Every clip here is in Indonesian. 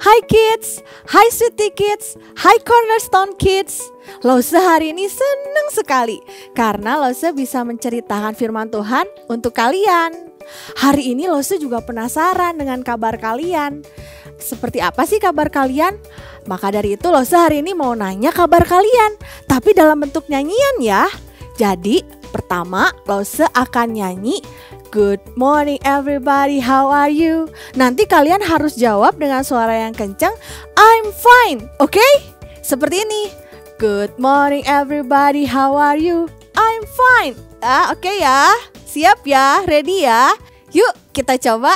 Hai kids, hai Sweetie Kids, hai Cornerstone Kids. Lose hari ini seneng sekali karena Lose bisa menceritakan firman Tuhan untuk kalian. Hari ini Lose juga penasaran dengan kabar kalian. Seperti apa sih kabar kalian? Maka dari itu Lose hari ini mau nanya kabar kalian, tapi dalam bentuk nyanyian ya. Jadi pertama Lose akan nyanyi Good morning everybody, how are you? Nanti kalian harus jawab dengan suara yang kencang, I'm fine, oke? Seperti ini. Good morning everybody, how are you? I'm fine. Oke ya. Siap ya? Ready ya? Yuk kita coba.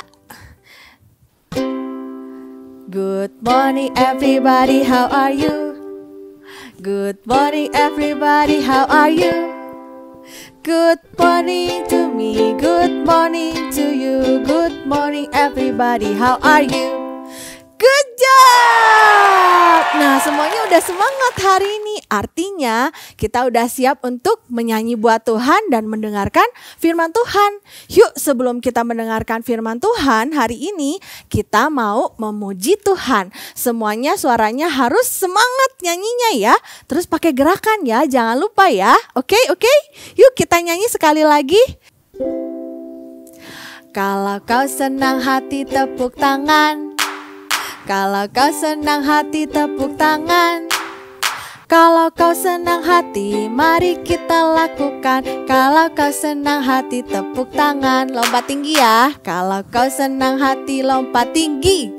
Good morning everybody, how are you? Good morning everybody, how are you? Good morning to me, good morning to you, good morning everybody, how are you? Good job! Nah semuanya udah semangat hari ini, artinya kita udah siap untuk menyanyi buat Tuhan dan mendengarkan firman Tuhan. Yuk sebelum kita mendengarkan firman Tuhan hari ini, kita mau memuji Tuhan. Semuanya suaranya harus semangat nyanyinya ya, terus pakai gerakan ya, jangan lupa ya. Oke? Yuk kita nyanyi sekali lagi. Kalau kau senang hati tepuk tangan. Kalau kau senang hati tepuk tangan. Kalau kau senang hati mari kita lakukan. Kalau kau senang hati tepuk tangan. Lompat tinggi ya. Kalau kau senang hati lompat tinggi.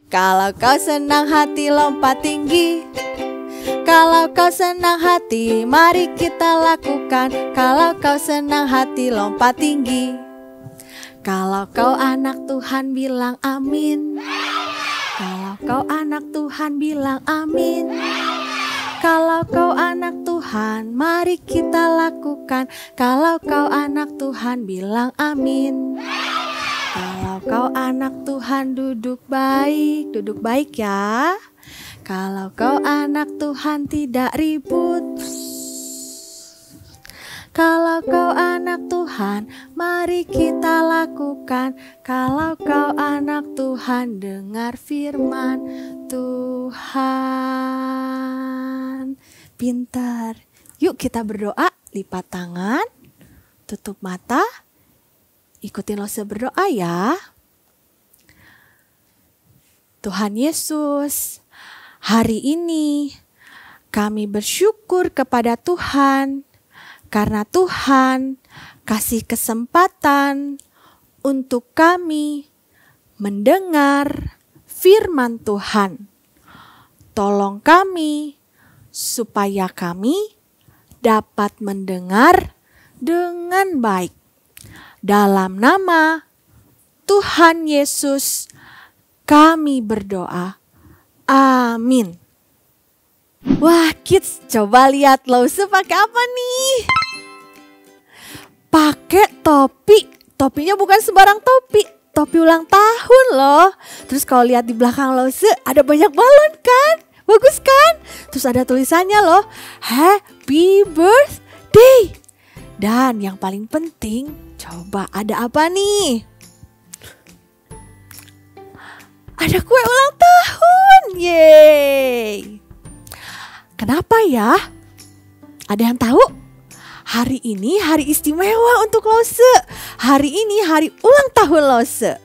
Kalau kau senang hati lompat tinggi. Kalau kau senang hati mari kita lakukan. Kalau kau senang hati lompat tinggi. Kalau kau anak Tuhan bilang amin. Kalau kau anak Tuhan bilang amin. Kalau kau anak Tuhan mari kita lakukan. Kalau kau anak Tuhan bilang amin. Kalau kau anak Tuhan duduk baik ya. Kalau kau anak Tuhan tidak ribut. Kalau kau anak Tuhan, mari kita lakukan. Kalau kau anak Tuhan, dengar firman Tuhan. Pintar. Yuk kita berdoa, lipat tangan, tutup mata, ikutin Lose berdoa ya. Tuhan Yesus, hari ini kami bersyukur kepada Tuhan. Karena Tuhan kasih kesempatan untuk kami mendengar firman Tuhan. Tolong kami supaya kami dapat mendengar dengan baik. Dalam nama Tuhan Yesus kami berdoa. Amin. Wah kids, coba lihat Lose pakai apa nih? Pakai topi. Topinya bukan sembarang topi. Topi ulang tahun loh. Terus kalau lihat di belakang Lose ada banyak balon kan? Bagus kan? Terus ada tulisannya loh, Happy Birthday. Dan yang paling penting, coba ada apa nih? Ada kue ulang tahun. Yeay. Kenapa ya? Ada yang tahu? Hari ini hari istimewa untuk Lose. Hari ini hari ulang tahun Lose.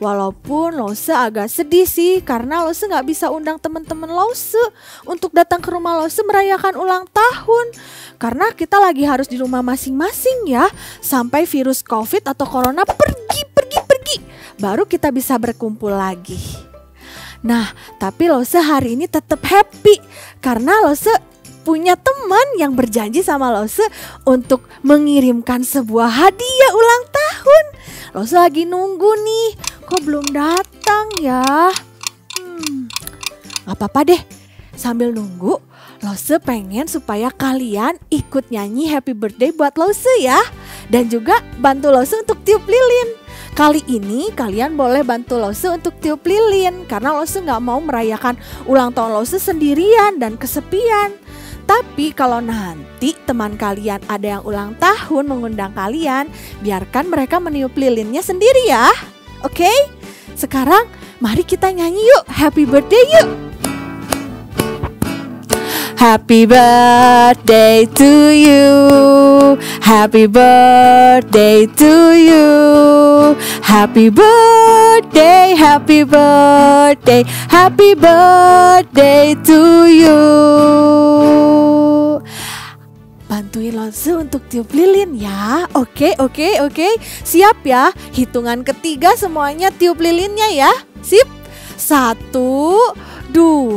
Walaupun Lose agak sedih sih karena Lose gak bisa undang teman-teman Lose untuk datang ke rumah Lose merayakan ulang tahun. Karena kita lagi harus di rumah masing-masing ya. Sampai virus COVID atau corona pergi. Baru kita bisa berkumpul lagi. Nah, tapi Lose hari ini tetap happy karena Lose punya teman yang berjanji sama Lose untuk mengirimkan sebuah hadiah ulang tahun. Lose lagi nunggu nih, kok belum datang ya? Gak apa-apa deh, sambil nunggu Lose pengen supaya kalian ikut nyanyi happy birthday buat Lose ya. Dan juga bantu Lose untuk tiup lilin. Kali ini kalian boleh bantu Lose untuk tiup lilin karena Lose gak mau merayakan ulang tahun Lose sendirian dan kesepian. Tapi kalau nanti teman kalian ada yang ulang tahun mengundang kalian, biarkan mereka meniup lilinnya sendiri ya. Oke? Sekarang Mari kita nyanyi yuk, happy birthday yuk. Happy birthday to you. Happy birthday to you. Happy birthday, happy birthday, happy birthday to you. Bantuin Lonse untuk tiup lilin ya. Oke. Siap ya. Hitungan ketiga semuanya tiup lilinnya ya. Sip. 1, 2, 3.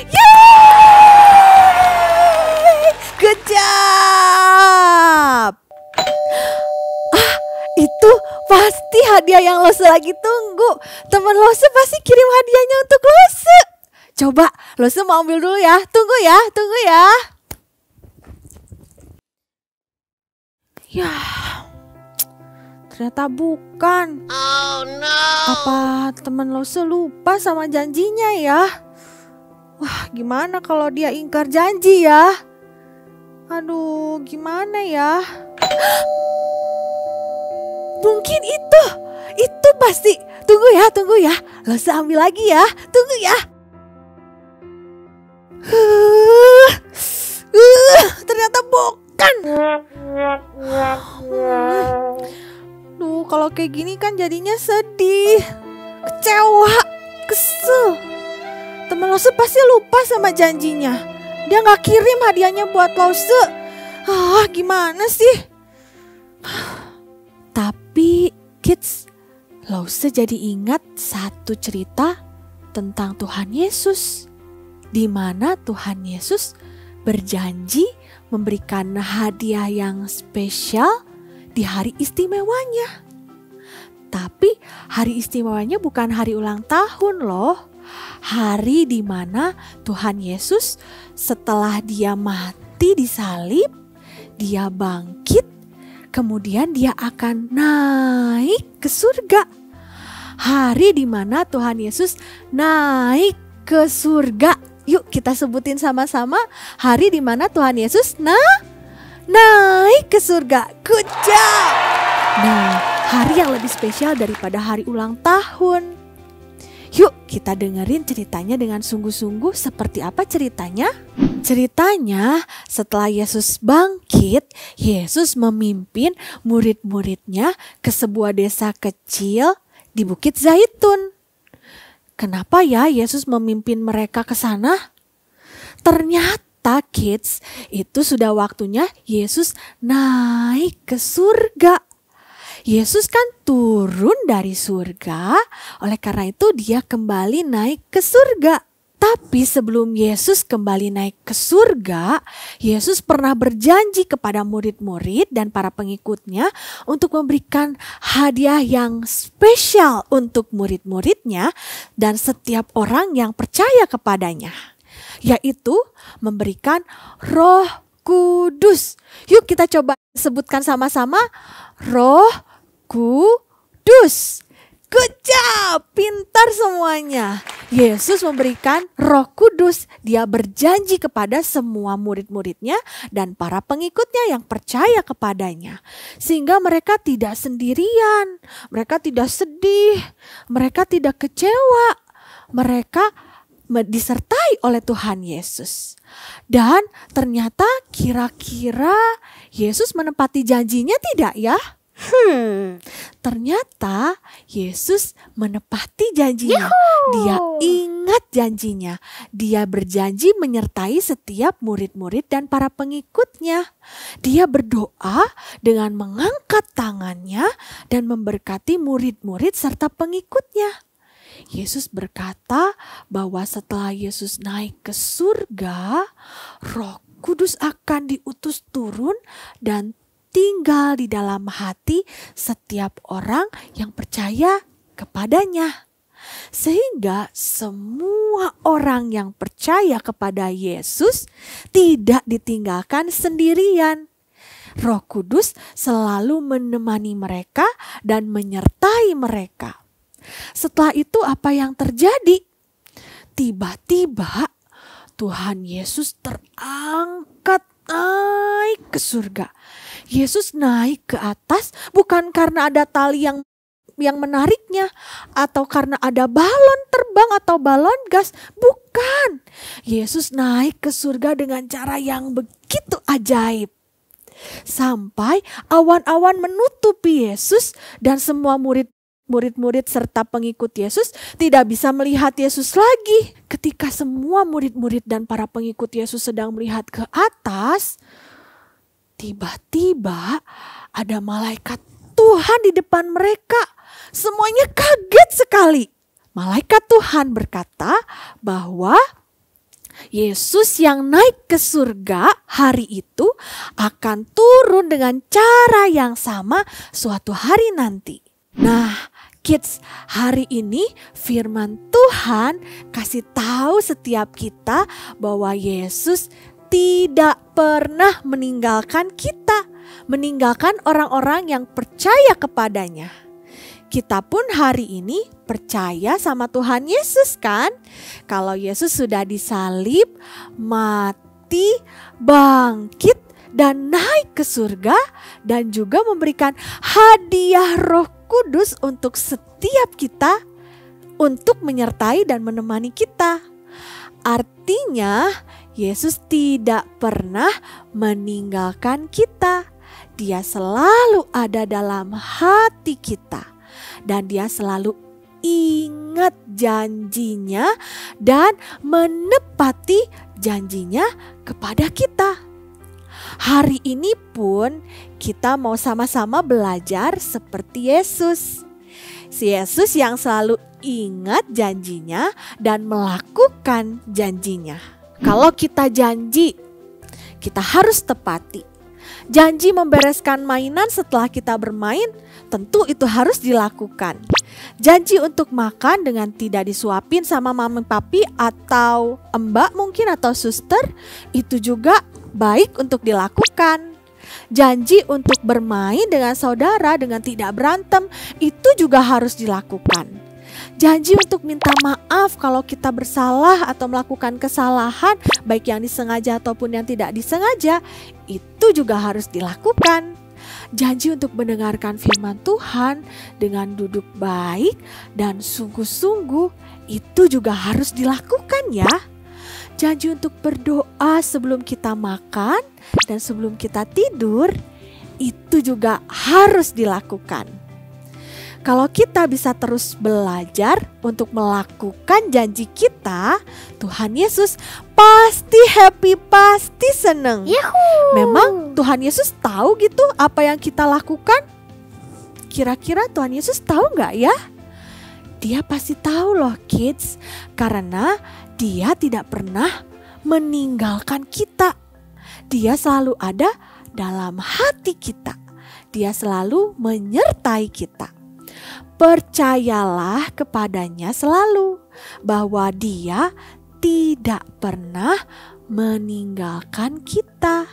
Yeay! Good job! Itu pasti hadiah yang Lose lagi tunggu. Teman Lose pasti kirim hadiahnya untuk Lose. Coba Lose mau ambil dulu ya. Tunggu ya. Ya, ternyata bukan. Oh no. Apa teman Lose lupa sama janjinya ya? Wah, gimana kalau dia ingkar janji ya? Aduh, gimana ya? Mungkin itu pasti. Tunggu ya. Lose ambil lagi ya. Tunggu ya. Ternyata bukan. Duh, kalau kayak gini kan jadinya sedih, kecewa, kesel. Teman Lose pasti lupa sama janjinya. Dia gak kirim hadiahnya buat Lose. Gimana sih? Tapi kids, Lose jadi ingat satu cerita tentang Tuhan Yesus, di mana Tuhan Yesus berjanji memberikan hadiah yang spesial di hari istimewanya. Tapi hari istimewanya bukan hari ulang tahun loh. Hari di mana Tuhan Yesus setelah dia mati di salib, dia bangkit, kemudian dia akan naik ke surga. Hari di mana Tuhan Yesus naik ke surga. Yuk kita sebutin sama-sama, hari di mana Tuhan Yesus naik ke surga. Good job. Nah, hari yang lebih spesial daripada hari ulang tahun. Yuk kita dengerin ceritanya dengan sungguh-sungguh. Seperti apa ceritanya? Ceritanya setelah Yesus bangkit, Yesus memimpin murid-muridnya ke sebuah desa kecil di Bukit Zaitun. Kenapa ya Yesus memimpin mereka ke sana? Ternyata kids, itu sudah waktunya Yesus naik ke surga. Yesus kan turun dari surga, oleh karena itu dia kembali naik ke surga. Tapi sebelum Yesus kembali naik ke surga, Yesus pernah berjanji kepada murid-murid dan para pengikutnya untuk memberikan hadiah yang spesial untuk murid-muridnya dan setiap orang yang percaya kepadanya, yaitu memberikan Roh Kudus. Yuk kita coba sebutkan sama-sama, Roh Kudus. Good job, pintar semuanya. Yesus memberikan Roh Kudus. Dia berjanji kepada semua murid-muridnya dan para pengikutnya yang percaya kepadanya. Sehingga mereka tidak sendirian, mereka tidak sedih, mereka tidak kecewa. Mereka disertai oleh Tuhan Yesus. Dan ternyata kira-kira Yesus menepati janjinya tidak ya? Ternyata Yesus menepati janjinya. Dia ingat janjinya. Dia berjanji menyertai setiap murid-murid dan para pengikutnya. Dia berdoa dengan mengangkat tangannya dan memberkati murid-murid serta pengikutnya. Yesus berkata bahwa setelah Yesus naik ke surga, Roh Kudus akan diutus turun dan tinggal di dalam hati setiap orang yang percaya kepadanya. Sehingga semua orang yang percaya kepada Yesus tidak ditinggalkan sendirian. Roh Kudus selalu menemani mereka dan menyertai mereka. Setelah itu apa yang terjadi? Tiba-tiba Tuhan Yesus terangkat naik ke surga. Yesus naik ke atas bukan karena ada tali yang yang menariknya, atau karena ada balon terbang atau balon gas. Bukan. Yesus naik ke surga dengan cara yang begitu ajaib. Sampai awan-awan menutupi Yesus dan semua murid-murid serta pengikut Yesus tidak bisa melihat Yesus lagi. Ketika semua murid-murid dan para pengikut Yesus sedang melihat ke atas, tiba-tiba ada malaikat Tuhan di depan mereka. Semuanya kaget sekali. Malaikat Tuhan berkata bahwa Yesus yang naik ke surga hari itu akan turun dengan cara yang sama suatu hari nanti. Nah, kids, hari ini firman Tuhan kasih tahu setiap kita bahwa Yesus tidak pernah meninggalkan kita, meninggalkan orang-orang yang percaya kepadanya. Kita pun hari ini percaya sama Tuhan Yesus kan? Kalau Yesus sudah disalib, mati, bangkit, dan naik ke surga, dan juga memberikan hadiah Roh Kudus untuk setiap kita, untuk menyertai dan menemani kita. Artinya, Yesus tidak pernah meninggalkan kita. Dia selalu ada dalam hati kita. Dan dia selalu ingat janjinya dan menepati janjinya kepada kita. Hari ini pun kita mau sama-sama belajar seperti Yesus. Si Yesus yang selalu ingat janjinya dan melakukan janjinya. Kalau kita janji, kita harus tepati. Janji membereskan mainan setelah kita bermain, tentu itu harus dilakukan. Janji untuk makan dengan tidak disuapin sama mami papi atau mbak mungkin atau suster, itu juga baik untuk dilakukan. Janji untuk bermain dengan saudara dengan tidak berantem, itu juga harus dilakukan. Janji untuk minta maaf kalau kita bersalah atau melakukan kesalahan, baik yang disengaja ataupun yang tidak disengaja, itu juga harus dilakukan. Janji untuk mendengarkan firman Tuhan dengan duduk baik dan sungguh-sungguh, itu juga harus dilakukan ya. Janji untuk berdoa sebelum kita makan dan sebelum kita tidur, itu juga harus dilakukan. Kalau kita bisa terus belajar untuk melakukan janji kita, Tuhan Yesus pasti happy, pasti seneng. Yuhu. Memang Tuhan Yesus tahu gitu apa yang kita lakukan? Kira-kira Tuhan Yesus tahu nggak ya? Dia pasti tahu loh kids, karena dia tidak pernah meninggalkan kita. Dia selalu ada dalam hati kita. Dia selalu menyertai kita. Percayalah kepadanya selalu bahwa dia tidak pernah meninggalkan kita.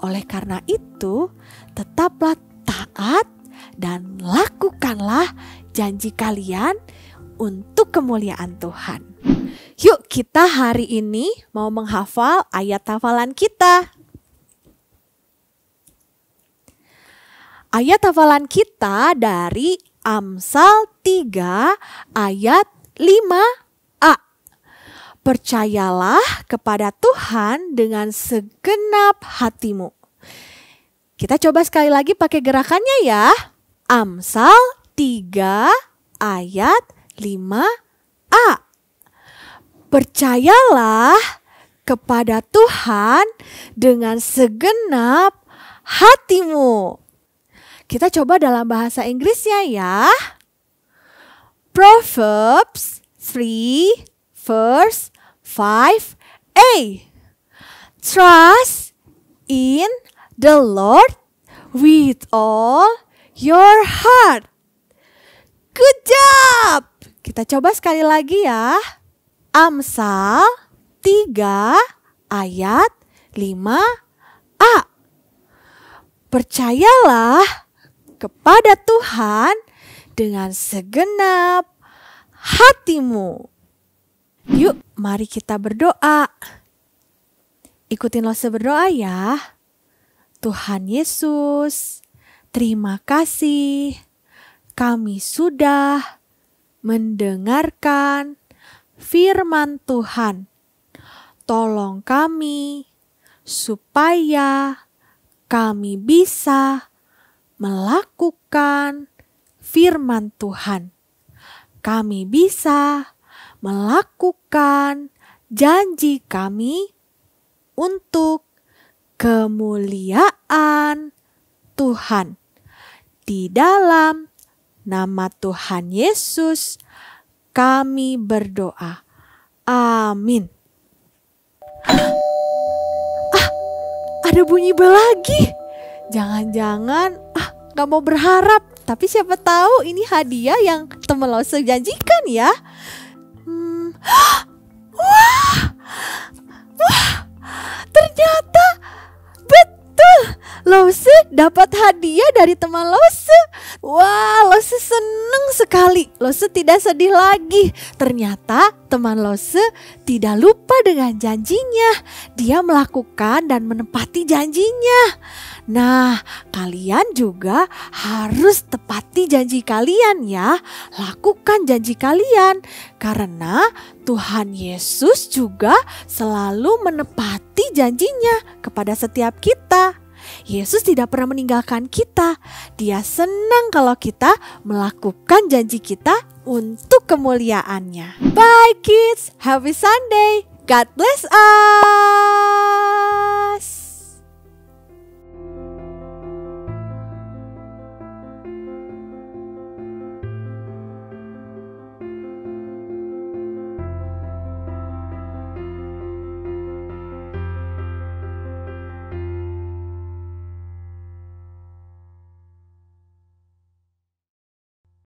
Oleh karena itu, tetaplah taat dan lakukanlah janji kalian untuk kemuliaan Tuhan. Yuk kita hari ini mau menghafal ayat hafalan kita. Ayat hafalan kita dari Amsal 3 ayat 5a. Percayalah kepada Tuhan dengan segenap hatimu. Kita coba sekali lagi pakai gerakannya ya. Amsal 3 ayat 5a. Percayalah kepada Tuhan dengan segenap hatimu. Kita coba dalam bahasa Inggrisnya ya. Proverbs 3 verse 5a. Trust in the Lord with all your heart. Good job! Kita coba sekali lagi ya. Amsal 3 ayat 5a. Percayalah kepada Tuhan dengan segenap hatimu. Yuk, mari kita berdoa. Ikutin Lose berdoa ya. Tuhan Yesus, terima kasih kami sudah mendengarkan firman Tuhan. Tolong kami supaya kami bisa melakukan firman Tuhan. Kami bisa melakukan janji kami untuk kemuliaan Tuhan. Di dalam nama Tuhan Yesus kami berdoa. Amin. Ada bunyi bel lagi. Jangan-jangan gak mau berharap. Tapi siapa tahu ini hadiah yang teman Lause janjikan ya. Wah, ternyata betul. Lause dapat hadiah dari teman Lause. Wah, Lause senang sekali. Lause tidak sedih lagi. Ternyata teman Lause tidak lupa dengan janjinya. Dia melakukan dan menepati janjinya. Nah, kalian juga harus tepati janji kalian ya. Lakukan janji kalian. Karena Tuhan Yesus juga selalu menepati janjinya kepada setiap kita. Yesus tidak pernah meninggalkan kita. Dia senang kalau kita melakukan janji kita untuk kemuliaannya. Bye kids, happy Sunday. God bless us.